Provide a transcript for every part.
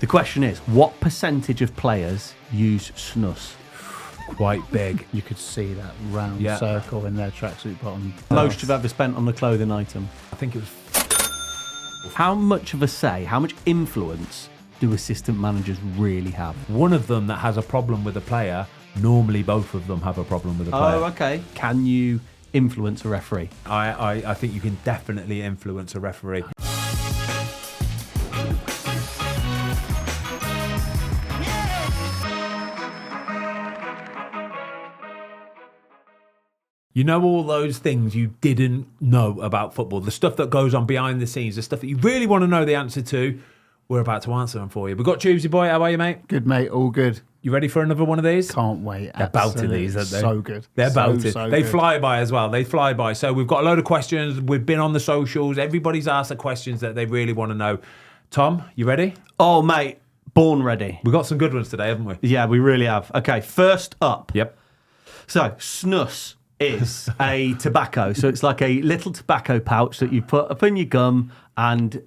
The question is, what percentage of players use Snus? Quite big. You could see that round circle in their tracksuit bottom. Most you've ever spent on a clothing item? I think it was... How much of a say, how much influence do assistant managers really have? One of them that has a problem with a player, normally both of them have a problem with a player. Oh, okay. Can you influence a referee? I think you can definitely influence a referee. You know all those things you didn't know about football, the stuff that goes on behind the scenes, the stuff that you really want to know the answer to. We're about to answer them for you. We've got Tuesday Boy. How are you, mate? Good, mate. All good. You ready for another one of these? Can't wait. They're belting these, aren't they? So good. They're belted. So they good. fly by as well. They fly by. So we've got a load of questions. We've been on the socials. Everybody's asked the questions that they really want to know. Tom, you ready? Oh, mate, born ready. We've got some good ones today, haven't we? Yeah, we really have. Okay, first up. Yep. So, Snus is a tobacco. So it's like a little tobacco pouch that you put up in your gum and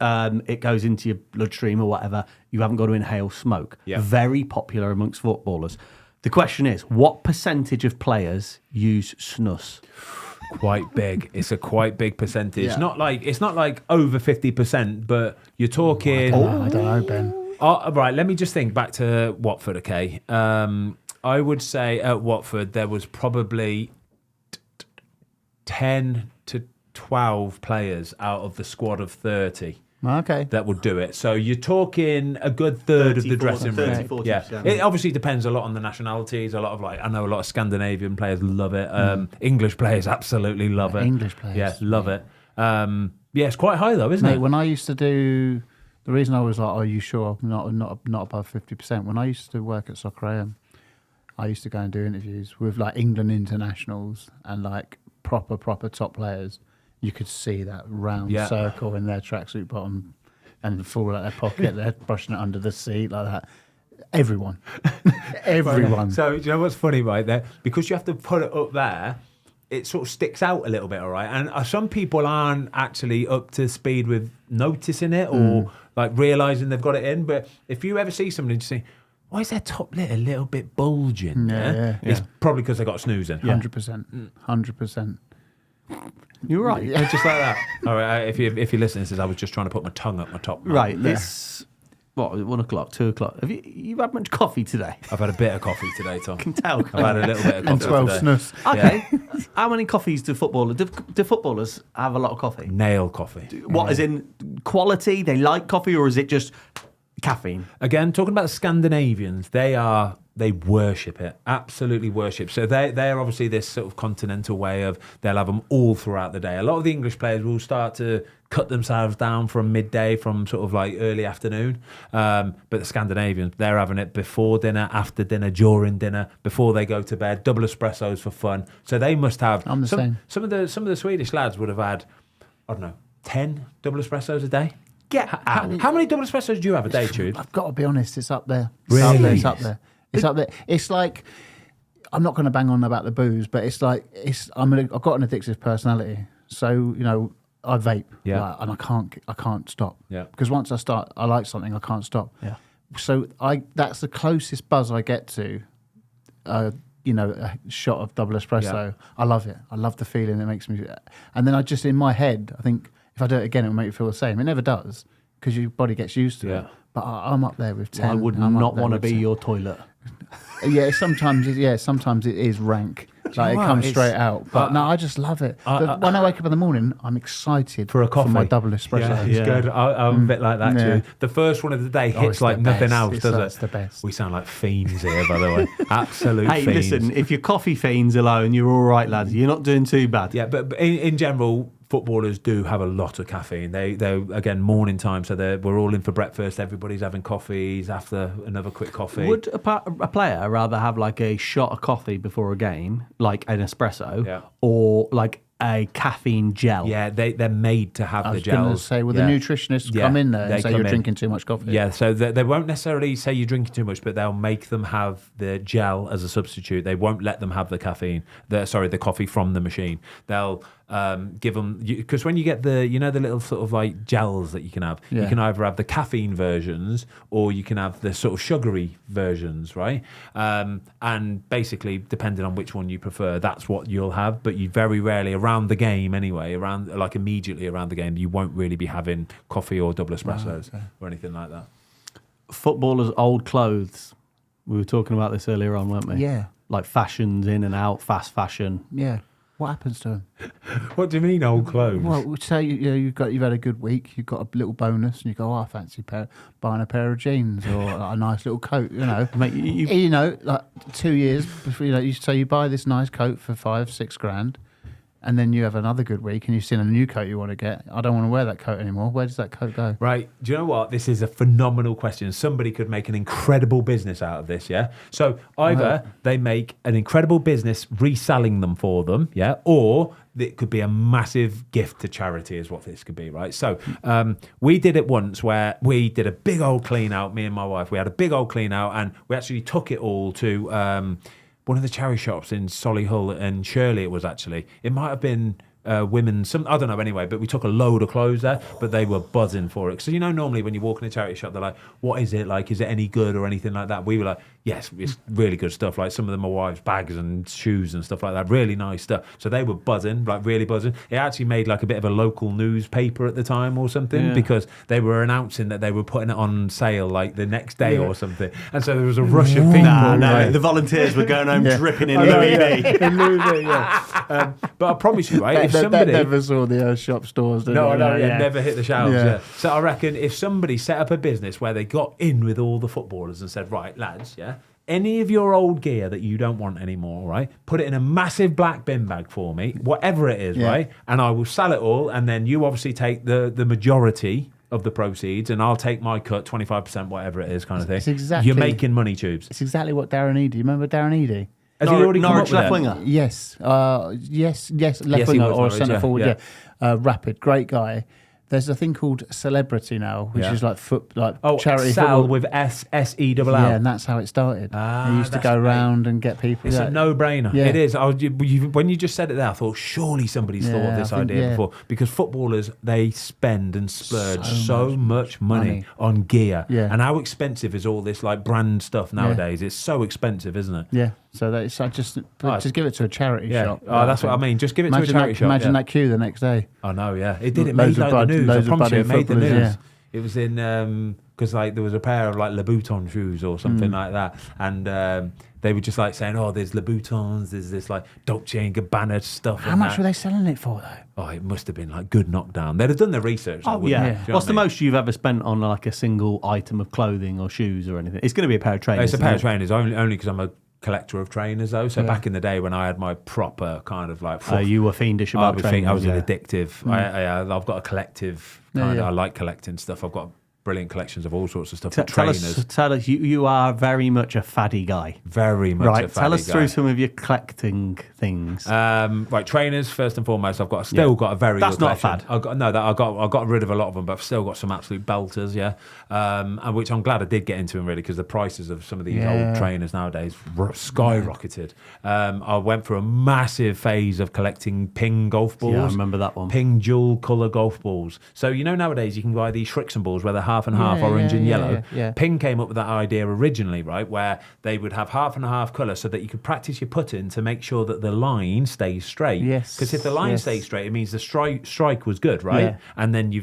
it goes into your bloodstream or whatever. You haven't got to inhale smoke. Yeah. Very popular amongst footballers. The question is, what percentage of players use Snus? Quite big. It's a quite big percentage. Yeah. It's not like over 50%, but you're talking. I don't know, Ben. Right, let me just think back to Watford, okay? I would say at Watford there was probably 10 to 12 players out of the squad of 30 Okay. that would do it. So you're talking a good third of the dressing room. 30, 40%. Yeah. It obviously depends a lot on the nationalities. A lot of I know a lot of Scandinavian players love it. English players absolutely love it. English players. Yeah, love it. Yeah, it's quite high though, isn't Mate, it? when I used to do, the reason I was like, "Are you sure I'm not above 50%?" When I used to work at Soccer AM, I used to go and do interviews with like England internationals and like proper top players. You could see that round circle in their tracksuit bottom and fall out their pocket. They're brushing it under the seat like that. Everyone. So, do you know what's funny, right? There, because you have to put it up there, it sort of sticks out a little bit, all right? And some people aren't actually up to speed with noticing it or like realising they've got it in. But if you ever see somebody just say, why is their top lip a little bit bulging? Yeah. It's probably because they got snooze in. 100%. 100%. You're right. Yeah, just like that. All right, if you're listening, it says I was just trying to put my tongue up my top. Right, it's, 1 o'clock, 2 o'clock. Have you had much coffee today? I've had a bit of coffee today, Tom. I can tell. I've had a little bit of And coffee 12 today. snus. Okay. How many coffees do footballers... Do footballers have a lot of coffee? Nail coffee. What, as in quality? They like coffee, or is it just caffeine? Again, talking about the Scandinavians, they worship it, absolutely worship. So they're obviously this sort of continental way of they'll have them all throughout the day. A lot of the English players will start to cut themselves down from midday, from sort of like early afternoon. But the Scandinavians, they're having it before dinner, after dinner, during dinner, before they go to bed. Double espressos for fun. So they must have. I'm the same. Some of the Swedish lads would have had, I don't know, 10 double espressos a day. Get out. How many double espressos do you have a day, Jude? I've got to be honest, it's up there. Really? It's up there. It's up there. It's like, I'm not going to bang on about the booze, but it's like, I've got an addictive personality. So, I vape. Yeah. And I can't stop. Yeah. Because once I start, I like something, I can't stop. Yeah. So that's the closest buzz I get to, a shot of double espresso. Yeah. I love it. I love the feeling it makes me. And then I just, in my head, I think if I do it again, it'll make me feel the same. It never does because your body gets used to it. But I'm up there with 10. I would not want to be your toilet. Yeah, sometimes it is rank. Like it comes straight out. But no, I just love it. When I wake up in the morning, I'm excited for a coffee. For my double espresso. Yeah, it's good. I'm a bit like that too. The first one of the day hits like nothing else, does it? It's the best. We sound like fiends here, by the way. Absolute Hey, fiends. listen, if you're coffee fiends alone, you're all right, lads. You're not doing too bad. Yeah, but in general, footballers do have a lot of caffeine. They're again, morning time, so we're all in for breakfast. Everybody's having coffees after another quick coffee. Would a player rather have like a shot of coffee before a game, like an espresso, or like a caffeine gel? Yeah, they're made to have the gels. I was going to say, the nutritionists come in there and say you're drinking too much coffee. Yeah, so they won't necessarily say you're drinking too much, but they'll make them have the gel as a substitute. They won't let them have the caffeine, the coffee from the machine. They'll Give them, because when you get the little sort of like gels that you can have, you can either have the caffeine versions or you can have the sort of sugary versions, right? And basically, depending on which one you prefer, that's what you'll have. But you very rarely around the game anyway, immediately around the game, you won't really be having coffee or double espressos or anything like that. Footballers' old clothes. We were talking about this earlier on, weren't we? Yeah. Like fashions in and out, fast fashion. Yeah. What happens to them? What do you mean, old clothes? Well, say you've had a good week, you've got a little bonus, and you go, I fancy buying a pair of jeans or a nice little coat. Mate, like 2 years before, you say you buy this nice coat for $5-6 grand, and then you have another good week, and you've seen a new coat you want to get. I don't want to wear that coat anymore. Where does that coat go? Right. Do you know what? This is a phenomenal question. Somebody could make an incredible business out of this, yeah? So either they make an incredible business reselling them for them, yeah? Or it could be a massive gift to charity is what this could be, right? So we did it once where we did a big old clean out, me and my wife. We had a big old clean out and we actually took it all to... one of the charity shops in Solihull and Shirley it was actually. It might have been women's, I don't know anyway, but we took a load of clothes there, but they were buzzing for it. So, normally when you walk in a charity shop, they're like, what is it? Like, is it any good or anything like that? We were like, yes, it's really good stuff. Like some of them are wives' bags and shoes and stuff like that. Really nice stuff. So they were buzzing, like really buzzing. It actually made like a bit of a local newspaper at the time or something because they were announcing that they were putting it on sale like the next day or something. And so there was a rush of people. No, the volunteers were going home dripping in Louis V. In Louis V, yeah. But I promise you, right, if somebody... That never saw the shop stores, did No, it? it never hit the shelves, So I reckon if somebody set up a business where they got in with all the footballers and said, right, lads, any of your old gear that you don't want anymore, right, put it in a massive black bin bag for me, whatever it is, right, and I will sell it all, and then you obviously take the majority of the proceeds, and I'll take my cut, 25%, whatever it is, kind of thing. It's exactly, you're making money, Tubes. It's exactly what Darren Eady. You remember Darren Eady? Has he already Norwich come up left with winger? Yes, left winger or centre forward. Rapid, great guy. There's a thing called Celebrity now, which is like charity Sal football. with SELL. Yeah, and that's how it started. He used to go around and get people. It's a no-brainer. Yeah. It is. When you just said it there, I thought surely somebody's thought of this idea before, because footballers, they spend and splurge so much money on gear. Yeah. And how expensive is all this like brand stuff nowadays? It's so expensive, isn't it? Yeah. So that's just give it to a charity shop. Oh, that's what I mean. Just give it to a charity shop. Imagine that queue the next day. I know. Yeah, it did. It made like the news. I promise you, it made the news. Yeah. It was in because like there was a pair of like Louboutin shoes or something like that, and they were just like saying, "Oh, there's Louboutins, there's this like Dolce and Gabbana stuff." How much were they selling it for though? Oh, it must have been like good knockdown. They'd have done their research. Oh yeah. What's the most you've ever spent on like a single item of clothing or shoes or anything? It's going to be a pair of trainers. It's a pair of trainers only because I'm a collector of trainers though. So back in the day when I had my proper kind of like you were fiendish about trainers. I was an addictive. I've got a collective kind of, I like collecting stuff. I've got brilliant collections of all sorts of stuff. Tell us, you are very much a faddy guy. Very much a faddy guy. Tell us through some of your collecting things. Right, trainers first and foremost. I've still got a very. That's good not collection. a fad. I got rid of a lot of them, but I've still got some absolute belters. Yeah, and which I'm glad I did get into them really, because the prices of some of these old trainers nowadays skyrocketed. I went through a massive phase of collecting ping golf balls. Yeah, I remember that one. Ping dual colour golf balls. So nowadays you can buy these Shrixon balls where they're half and half, orange and yellow. Yeah. Ping came up with that idea originally, right, where they would have half and half colour so that you could practice your putting to make sure that the line stays straight. Yes. Because if the line stays straight, it means the strike was good, right? Yeah. And then you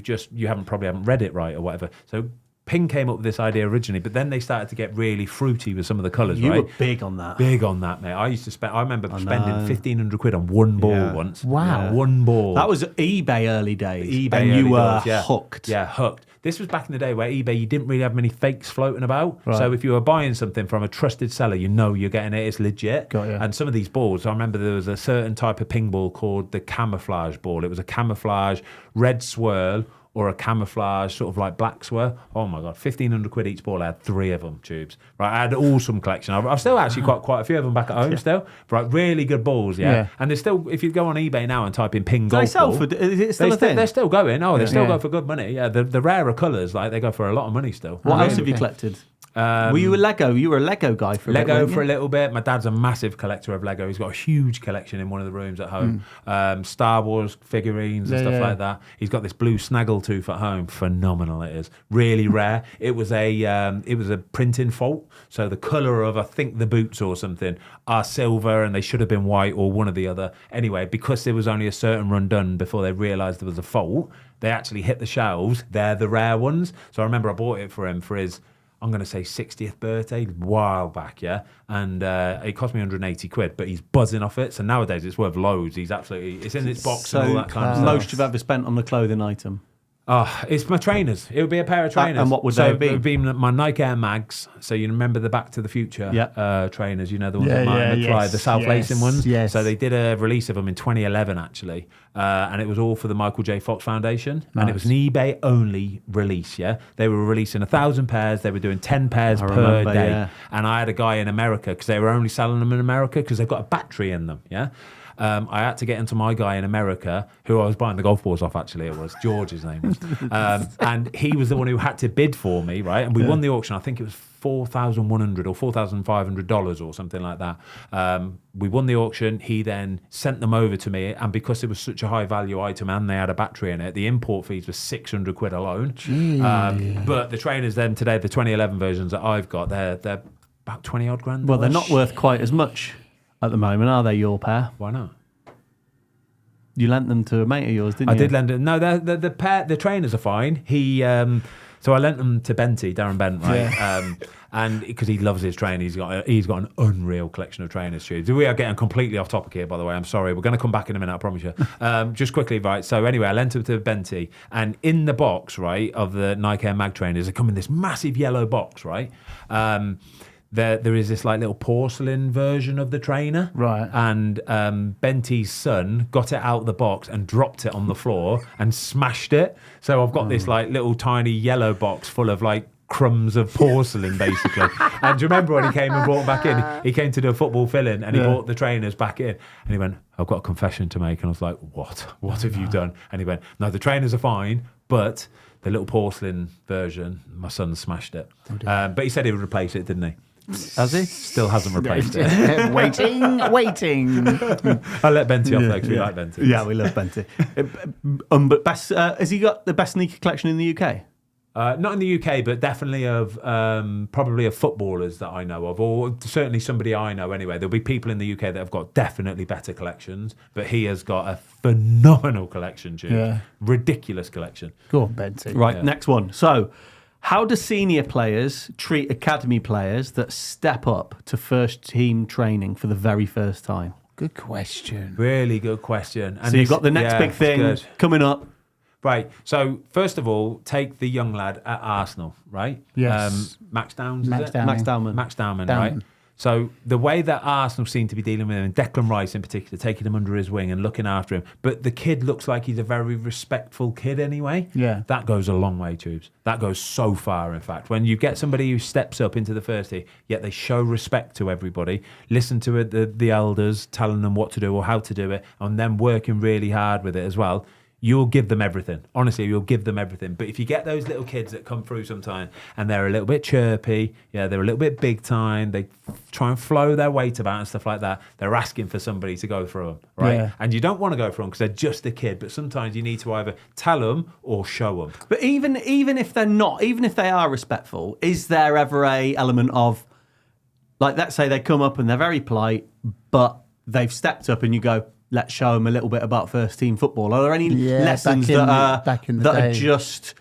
probably haven't read it right or whatever. So Ping came up with this idea originally, but then they started to get really fruity with some of the colours, right? You were big on that. Big on that, mate. I remember spending 1,500 quid on one ball once. Wow. Yeah. One ball. That was eBay early days. And you were hooked. Yeah, hooked. This was back in the day where eBay, you didn't really have many fakes floating about. Right. So if you were buying something from a trusted seller, you're getting it, it's legit. Got you. And some of these balls, I remember there was a certain type of ping ball called the camouflage ball. It was a camouflage red swirl or a camouflage sort of like black swirl. Oh my God, 1,500 quid each ball. I had 3 of them, Tubes. Right, I had an awesome collection. I've still actually got quite a few of them back at home still. Right, really good balls, yeah. And there's still, if you go on eBay now and type in ping golf ball, is it still a thing? They're still going. Oh, they still go for good money. Yeah, the rarer colours, like they go for a lot of money still. What else have you collected? Were you a Lego? You were a Lego guy for a bit, Lego weren't you? for a little bit. My dad's a massive collector of Lego. He's got a huge collection in one of the rooms at home. Star Wars figurines and stuff like that. He's got this blue snaggletooth at home. Phenomenal it is. Really rare. It was a printing fault. So the colour of, I think, the boots or something are silver and they should have been white or one or the other. Anyway, because there was only a certain run done before they realised there was a fault, they actually hit the shelves. They're the rare ones. So I remember I bought it for him for his, I'm going to say 60th birthday, a while back, yeah? And it cost me 180 quid, but he's buzzing off it. So nowadays it's worth loads. It's in its box and all that kind of stuff. Most you've ever spent on the clothing item? It's my trainers. It would be a pair of trainers. And what would they be? It would be my Nike Air Mags. So you remember the Back to the Future trainers, you know, the ones that Martin McFly, the self-lacing ones? Yes. So they did a release of them in 2011, actually. And it was all for the Michael J. Fox Foundation. Nice. And it was an eBay-only release, yeah? They were releasing 1,000 pairs. They were doing 10 pairs per day. Yeah. And I had a guy in America, because they were only selling them in America, because they've got a battery in them, yeah? I had to get into my guy in America, who I was buying the golf balls off, actually. It was George, his name was. And he was the one who had to bid for me, right? And we won the auction. I think it was $4,100 or $4,500 or something like that. We won the auction. He then sent them over to me. And because it was such a high value item and they had a battery in it, the import fees were 600 quid alone. But the trainers then today, the 2011 versions that I've got, they're about 20 odd grand. Well, they're not worth quite as much at the moment, are they, your pair? Why not? You lent them to a mate of yours, didn't you? I did lend them. No, the trainers are fine. So I lent them to Darren Bent, right? Yeah. And because he loves his trainers, he's got an unreal collection of trainers shoes. We are getting completely off topic here, by the way. I'm sorry. We're going to come back in a minute, I promise you. Just quickly, right? So anyway, I lent them to Benty, and in the box, right, of the Nike Air Mag trainers, they come in this massive yellow box, right? There is this like little porcelain version of the trainer. Right. And Benty's son got it out of the box and dropped it on the floor and smashed it. So I've got this like little tiny yellow box full of like crumbs of porcelain, basically. And do you remember when he came and brought them back in? He came to do a football fill-in and he brought the trainers back in. And he went, I've got a confession to make. And I was like, what? What have you done? And he went, no, the trainers are fine, but the little porcelain version, my son smashed it. But he said he would replace it, didn't he? Has he? Still hasn't replaced it. waiting. I let Benty off though, because we like Benty. Yeah, we love Benty. But best, has he got the best sneaker collection in the UK? Not in the UK, but definitely of probably of footballers that I know of, or certainly somebody I know anyway. There'll be people in the UK that have got definitely better collections, but he has got a phenomenal collection, Jude. Yeah. Ridiculous collection. Go on, Benty. Right, next one. So, how do senior players treat academy players that step up to first team training for the very first time? Good question. Really good question. And so you've got the next big thing coming up. Right. So first of all, take the young lad at Arsenal, right? Yes. Max Downs. Max Dowman, right? So the way that Arsenal seem to be dealing with him, and Declan Rice in particular, taking him under his wing and looking after him, but the kid looks like he's a very respectful kid anyway. Yeah. That goes a long way, Tubes. That goes so far, in fact. When you get somebody who steps up into the first team, yet they show respect to everybody, listen to it, the elders telling them what to do or how to do it, and then working really hard with it as well, you'll give them everything. Honestly, you'll give them everything. But if you get those little kids that come through sometime and they're a little bit chirpy, they're a little bit big time, they try and flow their weight about and stuff like that, they're asking for somebody to go through them, right? Yeah. And you don't want to go through them because they're just a kid, but sometimes you need to either tell them or show them. But even if they're not, even if they are respectful, is there ever a element of, like, let's say they come up and they're very polite, but they've stepped up and you go, let's show them a little bit about first team football. Are there any lessons that are just,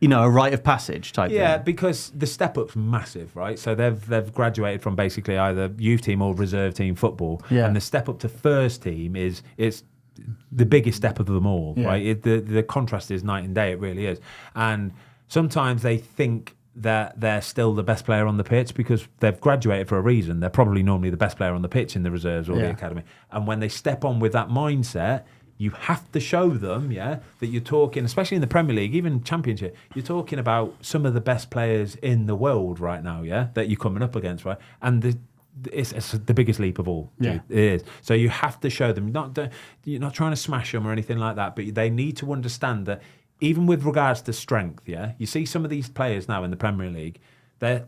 a rite of passage type thing? Yeah, because the step up's massive, right? So they've graduated from basically either youth team or reserve team football, and the step up to first team it's the biggest step of them all, right? The contrast is night and day. It really is, and sometimes they think that they're still the best player on the pitch because they've graduated for a reason. They're probably normally the best player on the pitch in the reserves or the academy. And when they step on with that mindset, you have to show them, that you're talking, especially in the Premier League, even Championship, you're talking about some of the best players in the world right now, that you're coming up against, right? And it's the biggest leap of all. Dude. It is. So you have to show them. You're not trying to smash them or anything like that, but they need to understand that even with regards to strength, you see some of these players now in the Premier League,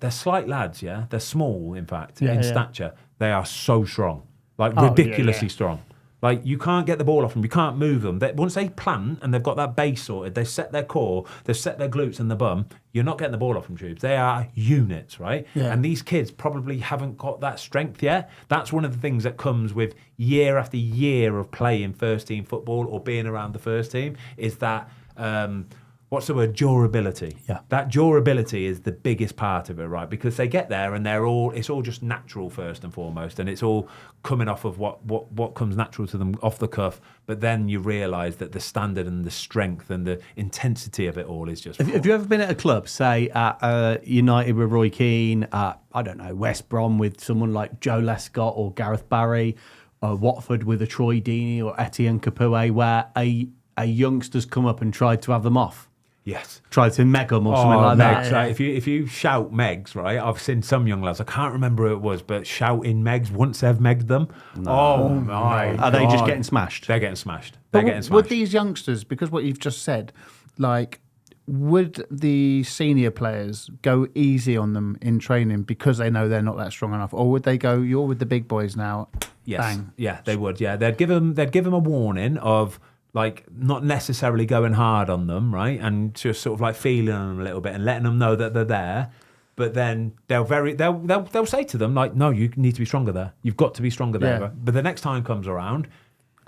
they're slight lads, yeah. They're small, in fact, Yeah, in yeah. stature. They are so strong, like Oh, yeah, ridiculously yeah. strong. Like you can't get the ball off them, you can't move them. Once they plant and they've got that base sorted, they've set their core, they've set their glutes and the bum. You're not getting the ball off them, Tubes. They are units, right? Yeah. And these kids probably haven't got that strength yet. That's one of the things that comes with year after year of playing first team football or being around the first team. Is that what's the word? Durability. Yeah. That durability is the biggest part of it, right? Because they get there and it's all just natural first and foremost, and it's all coming off of what comes natural to them off the cuff. But then you realise that the standard and the strength and the intensity of it all is just. Have you ever been at a club, say at United with Roy Keane, at, I don't know, West Brom with someone like Joe Lescott or Gareth Barry, or Watford with a Troy Deeney or Etienne Capoue, where a youngster's come up and tried to have them off? Yes. Tried to meg them or something like Megs, that. right? If you shout Megs, right? I've seen some young lads, I can't remember who it was, but shouting Megs once they've megged them. No. Oh my! Are they just God. getting smashed? They're getting smashed. But They're getting smashed. would these youngsters, because what you've just said, like, would the senior players go easy on them in training because they know they're not that strong enough, or would they go, "You're with the big boys now"? Yes. Bang. Yeah, they would. Yeah, they'd give them a warning of like not necessarily going hard on them, right, and just sort of like feeling them a little bit and letting them know that they're there. But then they'll say to them like, "No, you need to be stronger there. You've got to be stronger there." Yeah. But the next time comes around,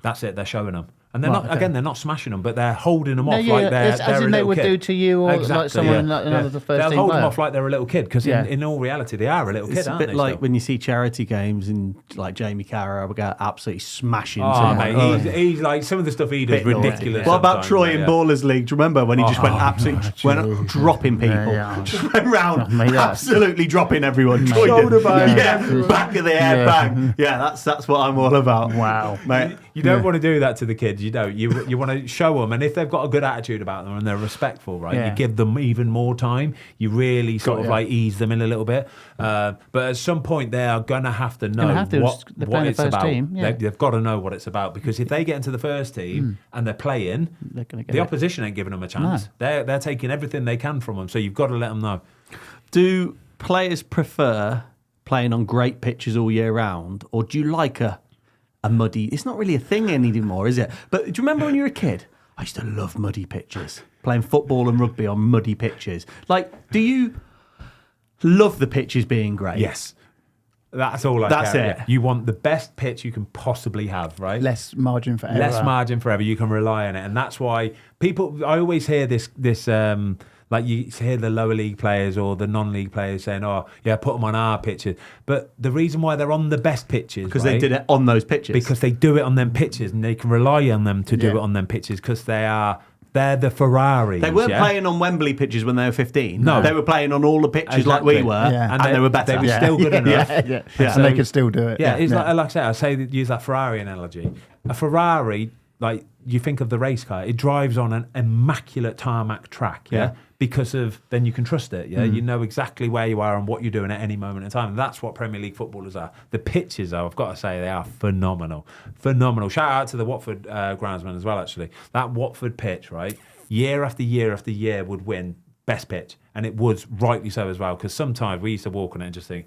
that's it. They're showing them. And they're Right, not okay. again. They're not smashing them, but they're holding them No, off yeah, like they're as they're in a they little would kid. do to you or like someone another first They'll team hold them player. off like they're a little kid because Yeah. in all reality they are a little kid, It's a aren't bit they? like still? when you see charity games and like Jamie Carragher go absolutely smashing. Oh, someone. mate, Oh. he's like some of the stuff he does Bit naughty. ridiculous. What about sometimes, Troy mate, in yeah. Ballers League? Do you remember when he just went absolutely went dropping people? Yeah. Just went round Mate, yeah. absolutely dropping everyone. Troy Shoulder did. bang. Yeah, back of the head, Yeah. bang. Yeah, that's what I'm all about. Wow. Mate. You don't want to do that to the kids. You don't. You want to show them, and if they've got a good attitude about them and they're respectful, right? Yeah. You give them even more time. You really sort of ya. like ease them in a little bit. But at some point, they are gonna have to know Gonna have to. what They're playing the it's first about. team, yeah. They've got to know what it's about because if they get into the first team and they're playing, They're gonna get the it. opposition ain't giving them a chance. They're taking everything they can from them. So you've got to let them know. Do players prefer playing on great pitches all year round, or do you like a muddy? It's not really a thing anymore, is it? But do you remember when you were a kid? I used to love muddy pitches, playing football and rugby on muddy pitches. Like, do you love the pitches being great? Yes. That's all I That's care. it. Yeah. You want the best pitch you can possibly have, right? Less margin for error. Less margin forever. You can rely on it, and that's why people. I always hear this. Like you hear the lower league players or the non-league players saying, "Oh, yeah, put them on our pitches." But the reason why they're on the best pitches Because they did it on those pitches. because they do it on them pitches, and they can rely on them to do Yeah. it on them pitches because they're the Ferraris. they weren't yeah? playing on Wembley pitches when they were 15. No. They were playing on all the pitches like we Exactly. were, Yeah. and they were better. They were still good enough. Yeah. Yeah. And they could still do it. Yeah, it's like I say, use that Ferrari analogy. A Ferrari, like you think of the race car, it drives on an immaculate tarmac track, yeah? Because of then you can trust it, yeah. You know exactly where you are and what you're doing at any moment in time. And that's what Premier League footballers are. The pitches, though, I've got to say, they are phenomenal, phenomenal. Shout out to the Watford groundsmen as well. Actually, that Watford pitch, right, year after year after year would win best pitch, and it was rightly so as well. Because sometimes we used to walk on it and just think,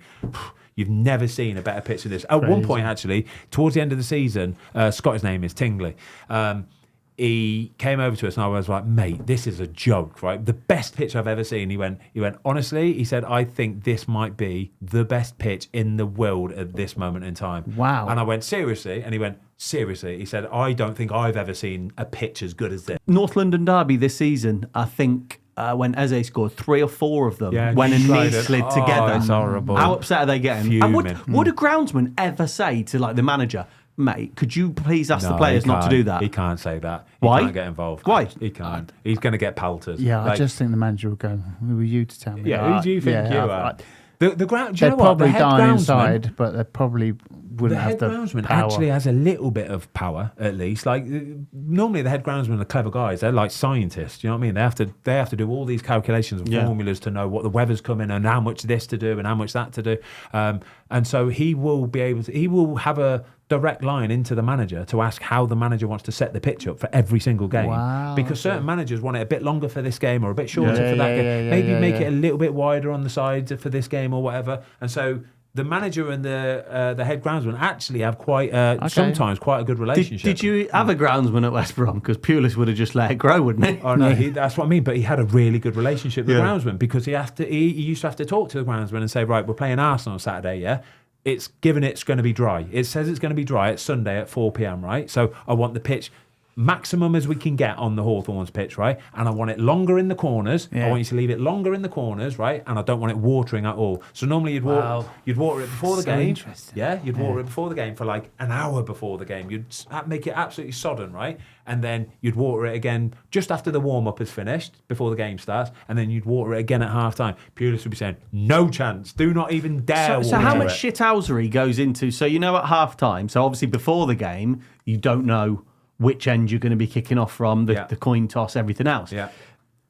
you've never seen a better pitch than this. At one point, actually, towards the end of the season, Scott's name is Tingley. He came over to us and I was like, mate, this is a joke, right? The best pitch I've ever seen. He went, honestly, he said, I think this might be the best pitch in the world at this moment in time. Wow. And I went, seriously? And he went, seriously? He said, I don't think I've ever seen a pitch as good as this. North London derby this season, I think when Eze scored 3 or 4 of them, Yeah, when a knee slided. slid Oh, together. it's horrible. How upset are they getting? And Fuming. would a groundsman ever say to like the manager, mate, could you please ask the No, players he not to can't. do that? He can't say that. He Why? can't get involved. Why? He can't. He's going to get pelters. Yeah, I Like, just think the manager will go, who are you to tell me? Yeah, that? who do you think you yeah, are? The ground. Do you They'd know what? The probably head die groundsman- inside, but they probably wouldn't The have head the groundsman power. actually has a little bit of power, at least. Like normally, the head groundsmen are clever guys. They're like scientists. You know what I mean? They have to do all these calculations and Yeah. formulas to know what the weather's coming and how much this to do and how much that to do. And so he will be able to. He will have a direct line into the manager to ask how the manager wants to set the pitch up for every single game. Wow, because certain managers want it a bit longer for this game or a bit shorter Yeah, for that yeah, game. yeah, Maybe yeah, make yeah. it a little bit wider on the sides for this game or whatever. And so the manager and the head groundsman actually have sometimes quite a good relationship. Did you have a groundsman at West Brom? Because Pulis would have just let it grow, wouldn't he? Oh no, that's what I mean. But he had a really good relationship with the Yeah. groundsman because he used to have to talk to the groundsman and say, right, we're playing Arsenal on Saturday, yeah. It's given it's going to be dry. It says it's going to be dry. It's Sunday at 4 p.m. right? So I want the pitch maximum as we can get on the Hawthorns pitch, right? And I want it longer in the corners. Yeah. I want you to leave it longer in the corners, right? And I don't want it watering at all. So normally you'd water it before the So game. interesting. Yeah, you'd water it before the game for like an hour before the game. You'd make it absolutely sodden, right? And then you'd water it again just after the warm-up is finished, before the game starts, and then you'd water it again at half-time. Pulis would be saying, no chance, do not even dare So water how it. much shithousery goes into? So at half time. So obviously before the game, you don't know which end you're going to be kicking off from, the coin toss, everything else. Yeah.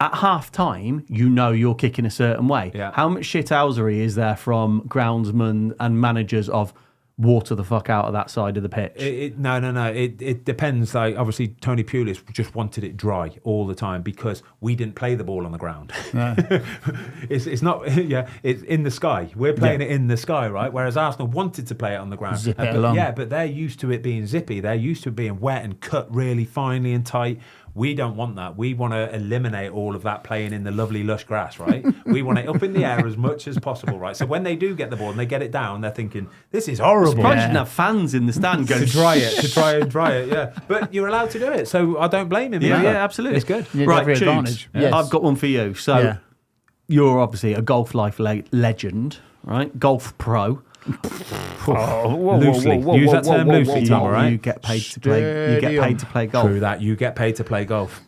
At half time, you're kicking a certain way. Yeah. How much shithousery is there from groundsmen and managers of water the fuck out of that side of the pitch? No. It depends. Like obviously, Tony Pulis just wanted it dry all the time because we didn't play the ball on the ground. It's not. Yeah, it's in the sky. We're playing it in the sky, right? Whereas Arsenal wanted to play it on the ground. Zip it along. Yeah, but they're used to it being zippy. They're used to it being wet and cut really finely and tight. We don't want that. We want to eliminate all of that playing in the lovely lush grass, right? We want it up in the air as much as possible, right? So when they do get the ball and they get it down, they're thinking, this is horrible. Surprised you didn't have fans in the stand going to try and dry it, yeah. But you're allowed to do it, so I don't blame him. Yeah, either. yeah, absolutely. It's good. Yeah, Right, every Tubes, advantage. Yes. I've got one for you. So you're obviously a golf life legend, right? Golf pro. Loosely. Use that term loosely, Tom, all right? You get paid to play. You get paid to play golf. True that. You get paid to play golf.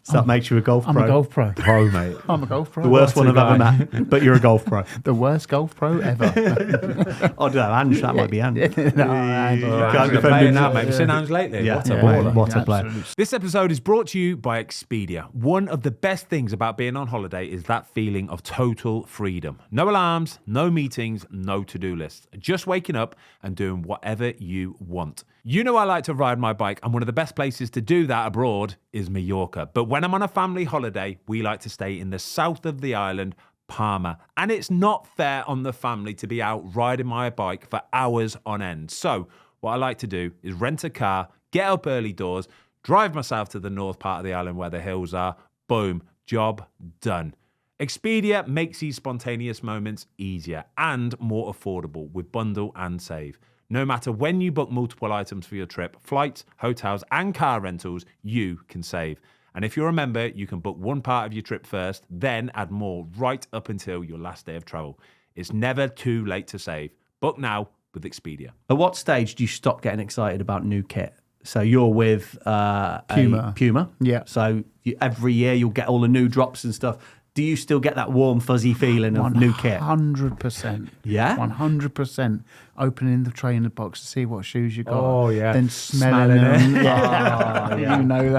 So that makes you a golf I'm pro. a golf pro. Pro, mate. I'm a golf pro. The worst one I've What a ever met, but you're a golf pro. The worst golf pro ever. Oh, no, Ange, that might be Ange. No, Can't Can't defend play him now, now, mate. We've seen Ange lately. Yeah. What a Yeah, baller. what a player. Absolutely. This episode is brought to you by Expedia. One of the best things about being on holiday is that feeling of total freedom. No alarms, no meetings, no to-do lists. Just waking up and doing whatever you want. You know I like to ride my bike, and one of the best places to do that abroad is Mallorca. But when I'm on a family holiday, we like to stay in the south of the island, Palma. And it's not fair on the family to be out riding my bike for hours on end. So what I like to do is rent a car, get up early doors, drive myself to the north part of the island where the hills are. Boom, job done. Expedia makes these spontaneous moments easier and more affordable with bundle and save. No matter when you book multiple items for your trip, flights, hotels, and car rentals, you can save. And if you're a member, you can book one part of your trip first, then add more right up until your last day of travel. It's never too late to save. Book now with Expedia. At what stage do you stop getting excited about new kit? So you're with Puma. Yeah. So every year you'll get all the new drops and stuff. Do you still get that warm, fuzzy feeling of new kit? 100%. Yeah? 100%. Opening the trainer box to see what shoes you got. Oh, yeah. Then smelling them. Yeah. You know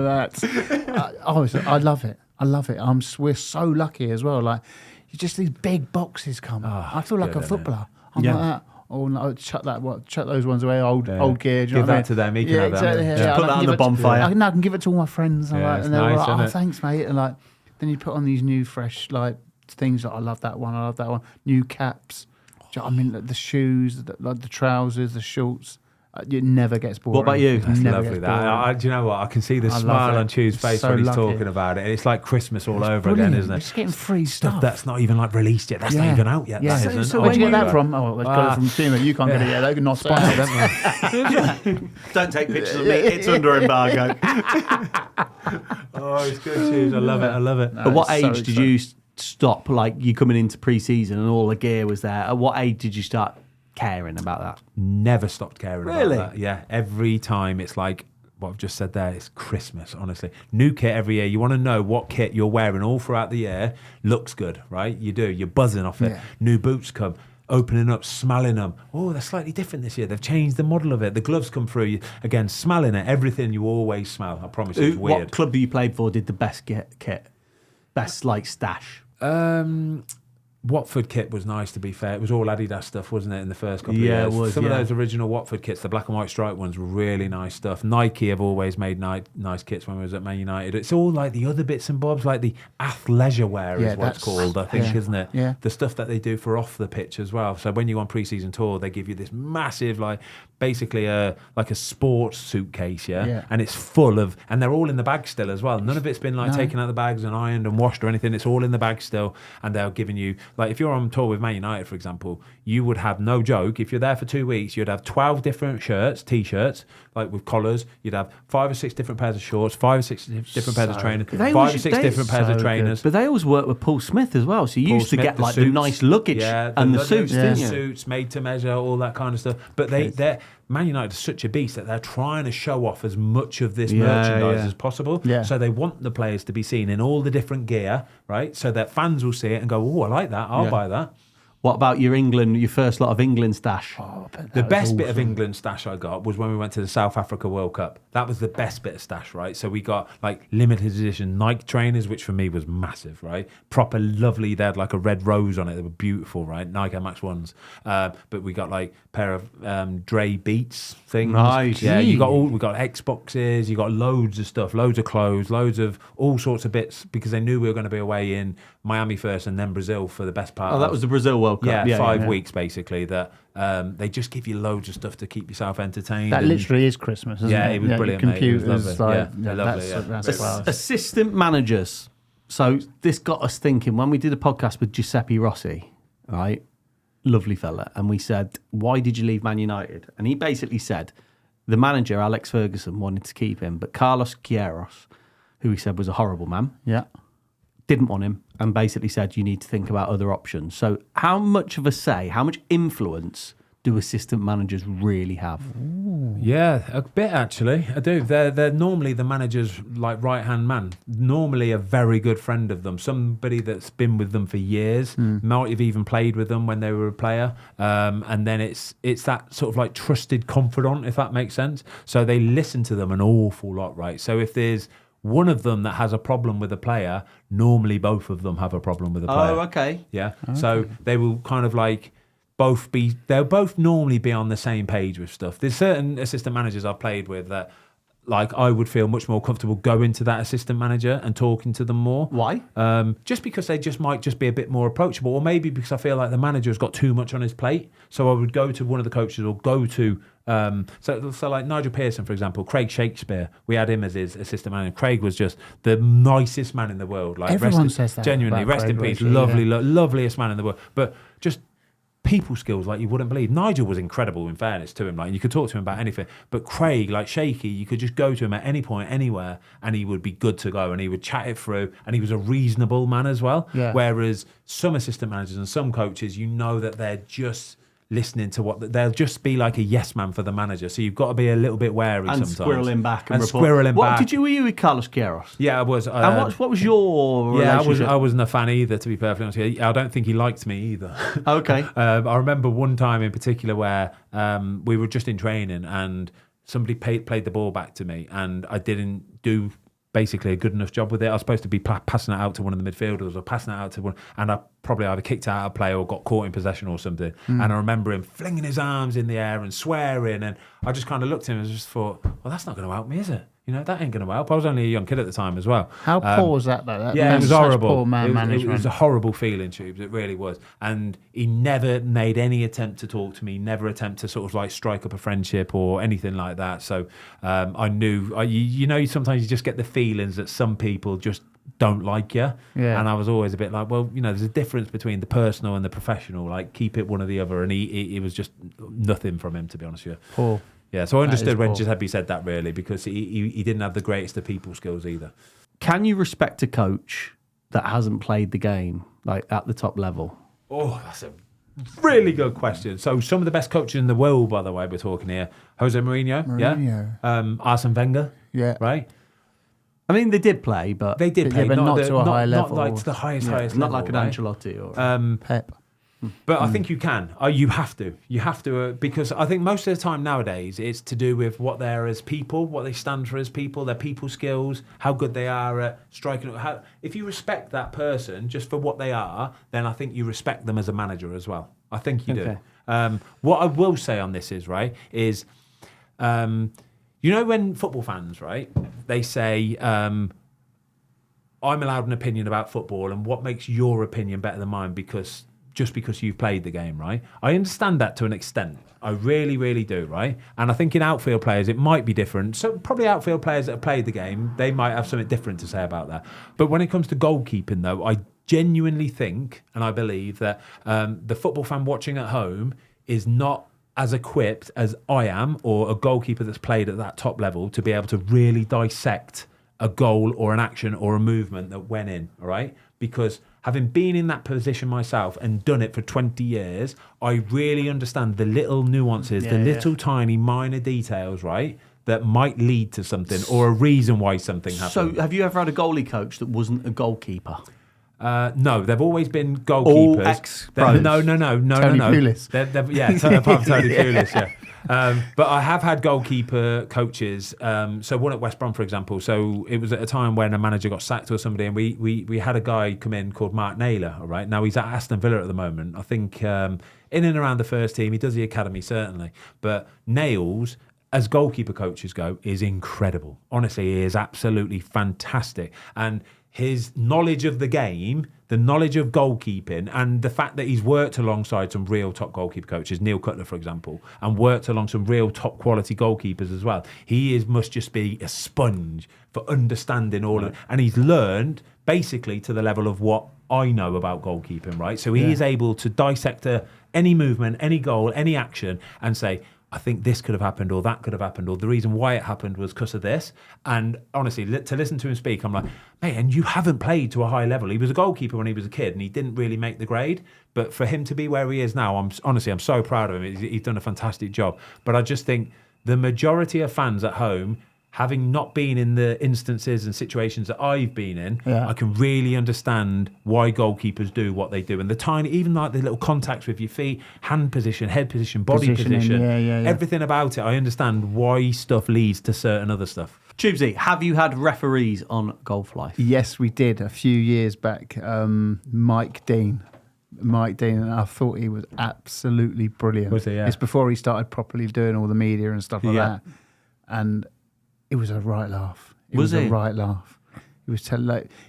that. I love it. We're so lucky as well. Like, just these big boxes come. I feel like good, a isn't it? footballer. I'm Yeah. like that. Oh no! Chuck those ones away. Old gear. Do you Give know what I that mean? to them, he can have that. exactly, Yeah. Just I put can that on give the it bonfire. I can give it to all my friends. And, Yeah, it's and they're nice, like, isn't "Oh, it? thanks, mate." And like, then you put on these new, fresh things that I love that one. New caps. Do you know what I mean, the shoes, the trousers, the shorts. It never gets boring. What about you? It That's never lovely. gets That. boring. Do you know what? I can see the I love smile it. on Chu's face So when he's lucky. talking about it. It's like Christmas all over Brilliant. again, isn't You're it? just getting free Stuff stuff. that's not even like released yet. That's not even out yet. Yeah. That isn't. So Where'd when you get you- that from? Oh, I got it from Puma. You can't get it yet. They can not Sponsor, it. don't they? Don't take pictures of me. It's under embargo. Oh, it's good, Chus. I love it. At what it's so age did you stop, like you coming into pre-season and all the gear was there? At what age did you start caring about that? Never stopped caring Really? about that. Yeah, every time it's like what I've just said there. It's Christmas, honestly. New kit every year. You want to know what kit you're wearing all throughout the year. Looks good, right? You do. You're buzzing off it. Yeah. New boots come. Opening up, smelling them. Oh, they're slightly different this year. They've changed the model of it. The gloves come through. You, again, smelling it. Everything you always smell. I promise it's What weird. club you played for did the best kit? Best like stash? Watford kit was nice, to be fair. It was all Adidas stuff, wasn't it, in the first couple of Yeah, years? it was, Some yeah. of those original Watford kits, the black and white striped ones, were really nice stuff. Nike have always made nice kits when we was at Man United. It's all like the other bits and bobs, like the athleisure wear is what it's called, I think, isn't it? Yeah. The stuff that they do for off the pitch as well. So when you go on pre-season tour, they give you this massive, like, basically like a sports suitcase, Yeah. and it's full of, and they're all in the bag still as well. None of it's been like taken out of the bags and ironed and washed or anything. It's all in the bag still, and they're giving you, like, if you're on tour with Man United, for example, you would have, no joke, if you're there for 2 weeks, you'd have 12 different t-shirts, like with collars. You'd have 5 or 6 different pairs of shorts, 5 or 6 different pairs of trainers, 5 or 6 different pairs of trainers. But they always work with Paul Smith as well. So you used to get like the nice luggage and the suits, didn't you? Suits made to measure, all that kind of stuff. But they're Man United is such a beast that they're trying to show off as much of this merchandise as possible. Yeah. So they want the players to be seen in all the different gear, right? So that fans will see it and go, "Oh, I like that. I'll buy that." What about your first lot of England stash? The best bit of England stash I got was when we went to the South Africa World Cup. That was the best bit of stash, right? So we got like limited edition Nike trainers, which for me was massive, right? Proper lovely. They had like a red rose on it. They were beautiful, right? Nike Air Max 1s. But we got like a pair of Dre Beats things. Nice. Yeah, we got Xboxes, you got loads of stuff, loads of clothes, loads of all sorts of bits, because they knew we were going to be away in Miami first and then Brazil for the best part. Oh, that was the Brazil World Cup. Yeah, 5 weeks basically. That they just give you loads of stuff to keep yourself entertained. That literally is Christmas, isn't it? Yeah, it was brilliant, mate. It was computers, lovely. Lovely, that's class. Assistant managers. So this got us thinking when we did a podcast with Giuseppe Rossi, right? Lovely fella. And we said, why did you leave Man United? And he basically said the manager, Alex Ferguson, wanted to keep him, but Carlos Queiroz, who he said was a horrible man, didn't want him, and basically said you need to think about other options. So how much of a say, how much influence do assistant managers really have? Yeah, a bit actually. I do. They're normally the manager's like right-hand man. Normally a very good friend of them. Somebody that's been with them for years, might have even played with them when they were a player. And then it's that sort of like trusted confidant, if that makes sense. So they listen to them an awful lot, right? So if there's one of them that has a problem with a player, normally both of them have a problem with a player. Oh, okay. Yeah. Okay. So they will kind of like they'll both normally be on the same page with stuff. There's certain assistant managers I've played with that, like, I would feel much more comfortable going to that assistant manager and talking to them more. Why? Just because they might be a bit more approachable, or maybe because I feel like the manager's got too much on his plate. So I would go to one of the coaches or go to so like Nigel Pearson, for example, Craig Shakespeare, we had him as his assistant manager. Craig was just the nicest man in the world. Like, everyone says that. Genuinely, rest in peace. Loveliest man in the world. But just people skills like you wouldn't believe. Nigel was incredible, in fairness to him. Like, you could talk to him about anything. But Craig, like Shaky, you could just go to him at any point, anywhere, and he would be good to go, and he would chat it through, and he was a reasonable man as well. Yeah. Whereas some assistant managers and some coaches, you know that they're just listening to they'll just be like a yes man for the manager. So you've got to be a little bit wary and sometimes. Squirreling back and squirreling back. Were you with Carlos Queiroz? Yeah, I was. And what was your relationship? I wasn't a fan either, to be perfectly honest with you. I don't think he liked me either. Okay. I remember one time in particular where we were just in training and somebody played the ball back to me, and I didn't do basically a good enough job with it. I was supposed to be passing it out to one of the midfielders or passing it out to one, and I probably either kicked out a play or got caught in possession or something. And I remember him flinging his arms in the air and swearing, and I just kind of looked at him and just thought, well, that's not going to help me, is it? You know, that ain't going to help. I was only a young kid at the time as well. How poor was that, though? It was horrible. Poor management. It was a horrible feeling, Tubes. It really was. And he never made any attempt to talk to me, never attempt to sort of like strike up a friendship or anything like that. So I knew, you know, sometimes you just get the feelings that some people just don't like you. Yeah. And I was always a bit like, well, you know, there's a difference between the personal and the professional. Like, keep it one or the other. And he was just nothing from him, to be honest with you. Poor. Yeah, so I understood when Giuseppe said that, really, because he didn't have the greatest of people skills either. Can you respect a coach that hasn't played the game, like at the top level? Oh, that's a really good question. So some of the best coaches in the world, by the way, we're talking here. Jose Mourinho. Yeah. Arsene Wenger. Yeah. Right? I mean, they did play, but... They did play. but not to a high level. Not like to the highest not level, like an right? Ancelotti or... Pep. But I think you can. You have to. You have to because I think most of the time nowadays it's to do with what they're as people, what they stand for as people, their people skills, how good they are at striking. If you respect that person just for what they are, then I think you respect them as a manager as well. I think you do. What I will say on this is when football fans, right, they say, I'm allowed an opinion about football and what makes your opinion better than mine because you've played the game, right? I understand that to an extent. I really, really do, right? And I think in outfield players, it might be different. So probably outfield players that have played the game, they might have something different to say about that. But when it comes to goalkeeping, though, I genuinely think and I believe that the football fan watching at home is not as equipped as I am or a goalkeeper that's played at that top level to be able to really dissect a goal or an action or a movement that went in, all right? Because having been in that position myself and done it for 20 years, I really understand the little nuances, the little tiny minor details, right, that might lead to something or a reason why something happened. So have you ever had a goalie coach that wasn't a goalkeeper? No, they've always been goalkeepers. All ex-pros. No. Tony Pulis. Apart from Tony Pulis, yeah. But I have had goalkeeper coaches. So one at West Brom, for example. So it was at a time when a manager got sacked or somebody, and we had a guy come in called Mark Naylor. All right, now he's at Aston Villa at the moment. I think in and around the first team, he does the academy certainly. But Nails, as goalkeeper coaches go, is incredible. Honestly, he is absolutely fantastic, and his knowledge of the game, the knowledge of goalkeeping, and the fact that he's worked alongside some real top goalkeeper coaches, Neil Cutler, for example, and worked along some real top quality goalkeepers as well. Must just be a sponge for understanding all of it. And he's learned basically to the level of what I know about goalkeeping, right? So he is able to dissect any movement, any goal, any action and say, I think this could have happened or that could have happened or the reason why it happened was because of this. And honestly, to listen to him speak, I'm like, mate, and you haven't played to a high level. He was a goalkeeper when he was a kid and he didn't really make the grade. But for him to be where he is now, I'm so proud of him. He's done a fantastic job. But I just think the majority of fans at home, having not been in the instances and situations that I've been in, I can really understand why goalkeepers do what they do. And the tiny, even like the little contacts with your feet, hand position, head position, body position, everything about it, I understand why stuff leads to certain other stuff. Tubesy, have you had referees on Golf Life? Yes, we did a few years back. Mike Dean, and I thought he was absolutely brilliant. Was he? Yeah. It's before he started properly doing all the media and stuff like that. And it was a right laugh. It was a right laugh. He was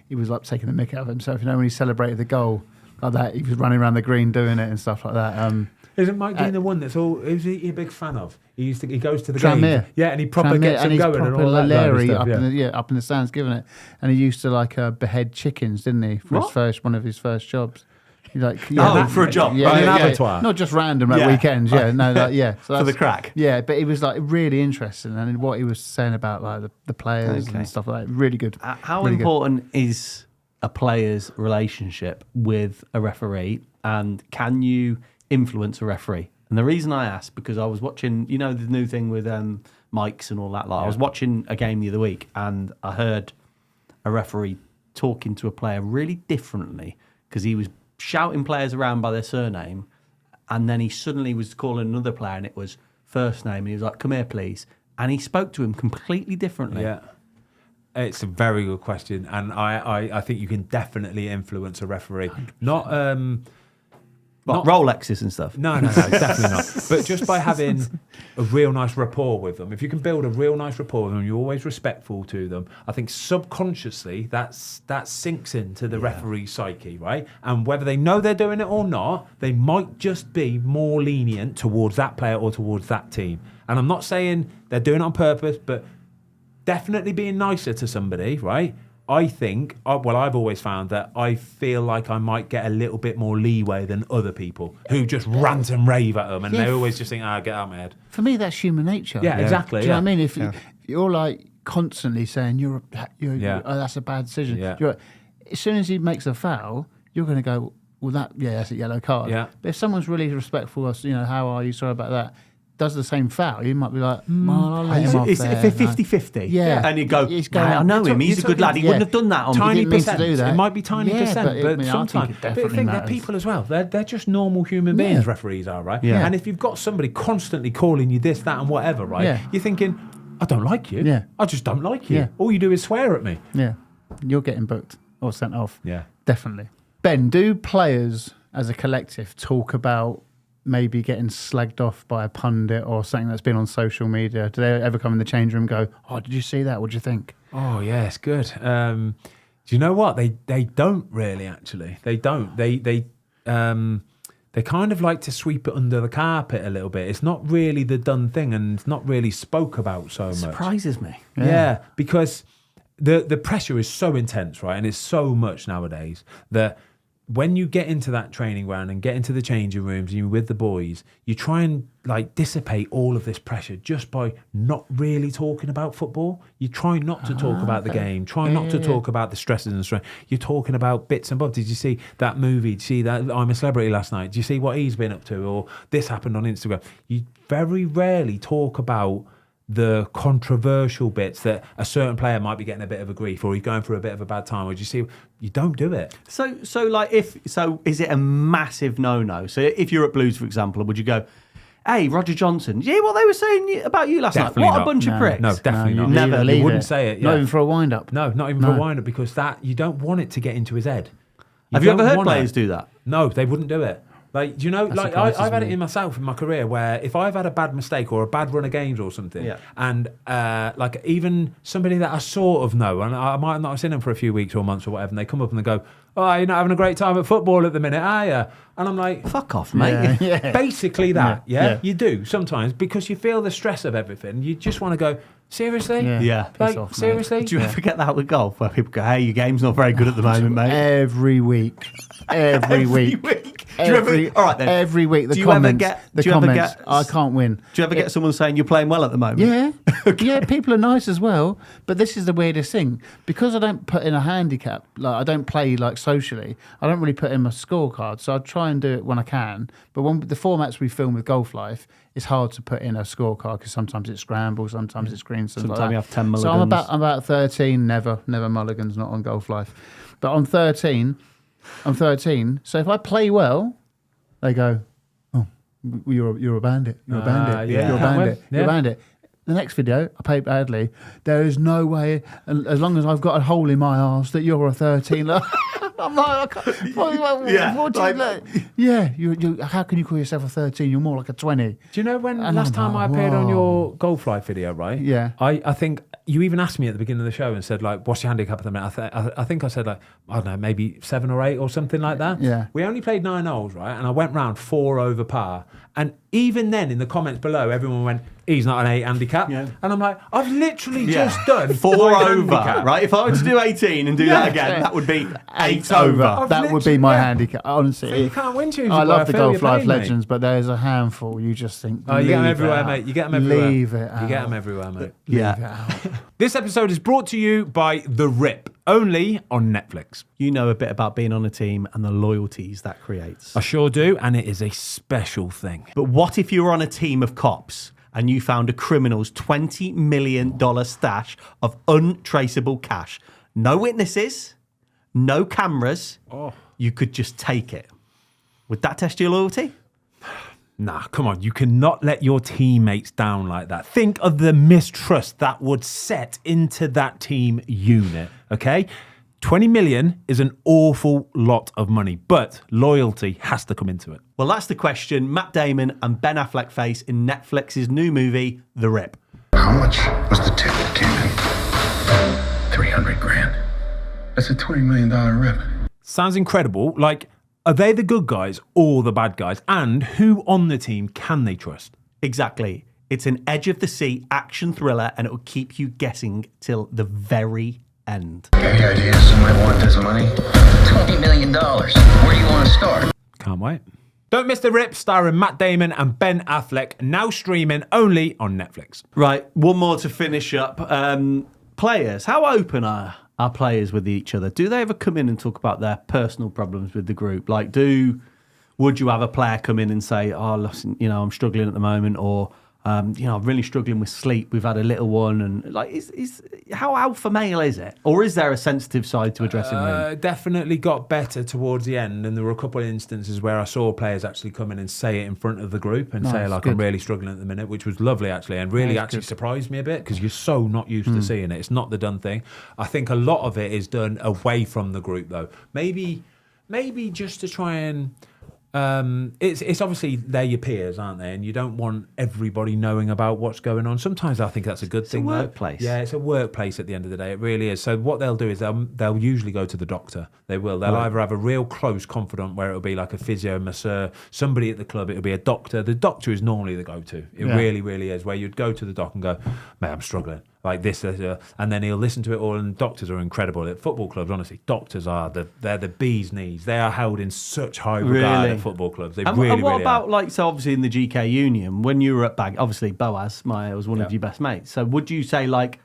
he was like taking the mick out of himself. You know, when he celebrated the goal like that, he was running around the green doing it and stuff like that. Isn't Mike Dean the one that's all? Is he a big fan of? He goes to the Tranmere. game, and he proper gets him going and all that Larry stuff, up in the stands giving it. And he used to behead chickens, didn't he? For one of his first jobs. For a job, yeah, an abattoir, not just random weekends. Yeah, so for the crack. Yeah, but it was really interesting, and what he was saying about the players and stuff like that. Really good. How really important is a player's relationship with a referee, and can you influence a referee? And the reason I ask, because I was watching, the new thing with mics and all that. I was watching a game the other week, and I heard a referee talking to a player really differently because he was shouting players around by their surname, and then he suddenly was calling another player and it was first name, and he was like, come here please, and he spoke to him completely differently. Yeah, it's a very good question, and I think you can definitely influence a referee. 100%. Not Rolexes and stuff. No, definitely not. But just by having a real nice rapport with them, if you can build a real nice rapport with them, you're always respectful to them. I think subconsciously that sinks into the referee's psyche, right? And whether they know they're doing it or not, they might just be more lenient towards that player or towards that team. And I'm not saying they're doing it on purpose, but definitely being nicer to somebody, right? I think, I've always found that I feel like I might get a little bit more leeway than other people who just rant and rave at them, and they always just think, get out of my head. For me, that's human nature. Yeah, exactly. Do you know what I mean? If you're constantly saying that's a bad decision. Yeah. As soon as he makes a foul, you're going to go, well, that's a yellow card. Yeah. But if someone's really respectful, how are you? Sorry about that. does the same foul, you might be like, well, I'll let him off Is there. it 50-50? Yeah. And you go, He's "Mate, I know him. He's a good lad. He wouldn't have done that on me." Tiny didn't mean to percent. do that. It might be tiny Yeah, percent, but but I think sometimes it but I definitely think they're matters. people as well. They're just normal human beings. Referees are, right? Yeah. And if you've got somebody constantly calling you this, that, and whatever, right? Yeah. You're thinking, I don't like you. Yeah. I just don't like you. Yeah. All you do is swear at me. Yeah, you're getting booked or sent off. Yeah. Definitely. Ben, do players as a collective talk about maybe getting slagged off by a pundit or something that's been on social media? Do they ever come in the change room and go, "Oh, did you see that? What do you think?" Oh yeah, it's good. Do you know what they don't really actually? They don't. They kind of like to sweep it under the carpet a little bit. It's not really the done thing, and it's not really spoke about so much. Surprises me. Yeah, because the pressure is so intense, right? And it's so much nowadays that when you get into that training ground and get into the changing rooms and you're with the boys, you try and like dissipate all of this pressure just by not really talking about football. You try not to talk about the game, try not to talk about the stresses and stress. You're talking about bits and bobs. Did you see that movie? Did you see that I'm a Celebrity last night? Did you see what he's been up to? Or this happened on Instagram. You very rarely talk about the controversial bits that a certain player might be getting a bit of a grief or he's going through a bit of a bad time. Or do you see? You don't do it. So is it a massive no-no? So if you're at Blues, for example, would you go, "Hey, Roger Johnson, yeah, what they were saying about you last Definitely night? What not. a bunch of pricks." No, definitely not. Never. You wouldn't say it. Yeah. Not even for a wind-up. No, not even for a wind-up, because that you don't want it to get into his head. Have you ever don't heard want players it. do that? No, they wouldn't do it. Like, do you know, like surprises I've had it me. in myself in my career where if I've had a bad mistake or a bad run of games or something, Yeah. and like even somebody that I sort of know, and I might not have seen them for a few weeks or months or whatever, and they come up and they go, "Oh, you're not having a great time at football at the minute, are you?" And I'm like, Fuck off, mate. Yeah. basically that, Yeah. You do sometimes because you feel the stress of everything. You just want to go, seriously? Yeah. Yeah. Piss Like, off, mate. seriously? Do you ever get that with golf where people go, "Hey, your game's not very good at the moment, mate"? Every week. Every week. Do you ever, all right then. Every week. The Do you ever comments. get- The do you ever comments. get- I can't win. Do you ever get someone saying you're playing well at the moment? Yeah. Yeah, people are nice as well. But this is the weirdest thing. Because I don't put in a handicap, like I don't play like socially, I don't really put in my scorecard. So I try and do it when I can. But when the formats we film with Golf Life, it's hard to put in a scorecard because sometimes it's scramble, sometimes it's green, sometimes Sometimes you have 10 So I'm mulligans. about 13, never mulligans, not on Golf Life. But on 13, I'm 13. So if I play well, they go, "Oh, you're a bandit. You're a bandit. yeah. You're a Can't win. bandit. You're a Yeah. bandit." The next video, I play badly. There is no way, and as long as I've got a hole in my arse, that you're a 13. I'm like, I can't, what do you look? Yeah, you. How can you call yourself a 13? You're more like a 20. Do you know when And last I'm time I like, appeared on whoa. your Golf Life video, right? Yeah. I think you even asked me at the beginning of the show and said, like, what's your handicap at the minute? I think I said, like, I don't know, maybe 7 or 8 or something like that. Yeah. We only played 9 holes, right? And I went round 4 over par. And even then, in the comments below, everyone went, "He's not an 8 handicap." Yeah. And I'm like, I've literally just done 4 my over, handicap. right? If I were to do 18 and do that again, that would be 8 over. I've That would be literally- my yeah. handicap. Honestly, So you can't win Tuesday. I love the feel Golf your Life pain, mate. legends, but there's a handful. You just think, Oh, you get them leave everywhere, it out. mate. You get them everywhere. Leave it out. You get them everywhere, mate. Yeah. Leave it out. This episode is brought to you by The Rip, only on Netflix. You know a bit about being on a team and the loyalties that creates. I sure do, and it is a special thing. But what if you were on a team of cops and you found a criminal's $20 million stash of untraceable cash? No witnesses, no cameras. You could just take it. Would that test your loyalty? Nah, come on. You cannot let your teammates down like that. Think of the mistrust that would set into that team unit, okay? 20 million is an awful lot of money, but loyalty has to come into it. Well, that's the question Matt Damon and Ben Affleck face in Netflix's new movie, The Rip. How much was the tip that came in? 300 grand. That's a $20 million rip. Sounds incredible. Like, are they the good guys or the bad guys? And who on the team can they trust? Exactly. It's an edge of the seat action thriller and it will keep you guessing till the very end. Any idea someone might want this money? $20 million. Where do you want to start? Can't wait. Don't miss The Rip, starring Matt Damon and Ben Affleck, now streaming only on Netflix. Right, one more to finish up. Players, how open are players with each other? Do they ever come in and talk about their personal problems with the group? Like, would you have a player come in and say, "Oh, listen, I'm struggling at the moment," or I'm really struggling with sleep. We've had a little one, and like, how alpha male is it, or is there a sensitive side to a dressing room? Definitely got better towards the end, and there were a couple of instances where I saw players actually come in and say it in front of the group and say like, I'm really struggling at the minute, which was lovely actually, and really actually surprised me a bit because you're so not used to seeing it. It's not the done thing. I think a lot of it is done away from the group though. Maybe just to try and. It's obviously they're your peers, aren't they? And you don't want everybody knowing about what's going on. Sometimes I think that's a good thing. It's a workplace. Yeah, it's a workplace at the end of the day. It really is. So what they'll do is they'll usually go to the doctor. They will. They'll either have a real close confidant where it'll be like a physio, masseur, somebody at the club. It'll be a doctor. The doctor is normally the go-to. It really, really is. Where you'd go to the doc and go, mate, I'm struggling. Like this, and then he'll listen to it all. And doctors are incredible at football clubs. Honestly, doctors they're the bee's knees. They are held in such high regard at football clubs. They And really, what really about are. like, so obviously in the GK Union, when you were at Bag, obviously Boaz, was one of your best mates. So would you say like,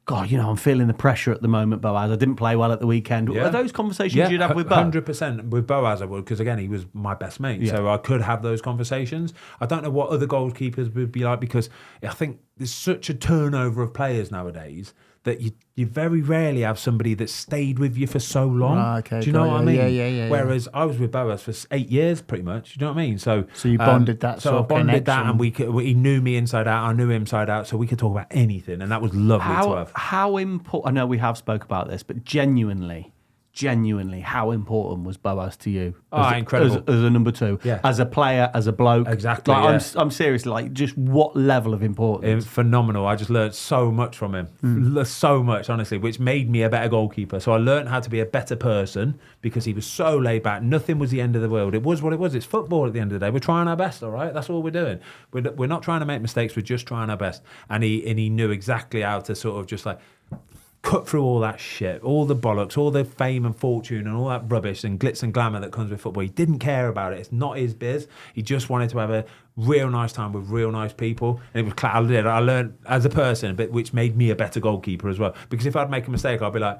God, I'm feeling the pressure at the moment, Boaz. I didn't play well at the weekend. Yeah. Are those conversations you'd have with Boaz? 100% with Boaz I would, because again, he was my best mate. So I could have those conversations. I don't know what other goalkeepers would be like, because I think there's such a turnover of players nowadays that you very rarely have somebody that's stayed with you for so long. Okay, do you know what I mean? Yeah. Whereas I was with Boaz for 8 years, pretty much. Do you know what I mean? So you bonded that So sort I of bonded that, connection. and he knew me inside out. I knew him inside out, so we could talk about anything, and that was lovely to have. How important? I know we have spoke about this, but genuinely, how important was Boaz to you? Incredible. As a number two, as a player, as a bloke. Exactly. Like, I'm seriously like, just what level of importance? Phenomenal. I just learned so much from him. So much, honestly, which made me a better goalkeeper. So I learned how to be a better person because he was so laid back. Nothing was the end of the world. It was what it was. It's football at the end of the day. We're trying our best, all right? That's all we're doing. We're not trying to make mistakes. We're just trying our best. And he knew exactly how to sort of just like cut through all that shit, all the bollocks, all the fame and fortune and all that rubbish and glitz and glamour that comes with football. He didn't care about it. It's not his biz. He just wanted to have a real nice time with real nice people. And it was I learned as a person, but which made me a better goalkeeper as well. Because if I'd make a mistake, I'd be like,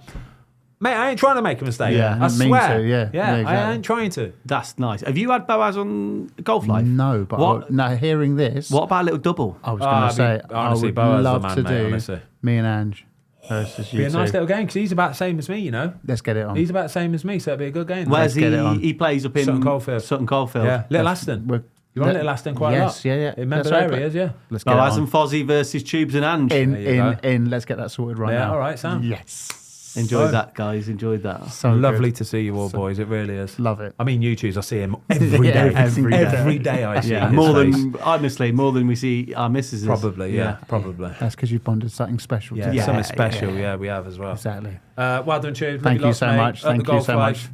mate, I ain't trying to make a mistake. Yeah, I swear. exactly. I ain't trying to. That's nice. Have you had Boaz on Golf Life? No, but hearing this, What about a little double? I was going to say, honestly, I would Boaz love the man, to mate, do honestly. me and Ange versus you Be a nice two. little game because he's about the same as me, you know. Let's get it on. He's about the same as me, so it'll be a good game. Where's get it on. he plays up in Sutton Coldfield. Sutton Coldfield. Yeah, Little Aston. You're on Little Aston quite a lot. Yes, yeah. Remember That's right, areas, yeah. Let's get Boaz it and Fozzie versus Tubes and Ange. on. In. Let's get that sorted right Yeah, now. all right, Sam. Yes. Enjoyed that, guys. Enjoyed that. So Lovely good. to see you all, boys. It really is. Love it. I mean, you choose. I see him every day. Every day I see Yeah, his more face. than honestly, more than we see our missuses. Probably, yeah, probably. That's because you've bonded something special. Yeah, together. something special. Yeah, we have as well. Exactly. Well done, Tube. Thank you so much. Thank you so much.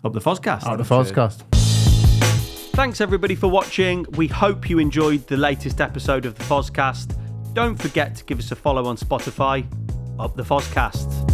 Up the Fozcast. Out the Fozcast. Thanks everybody for watching. We hope you enjoyed the latest episode of the Fozcast. Don't forget to give us a follow on Spotify. Up the Fozcast.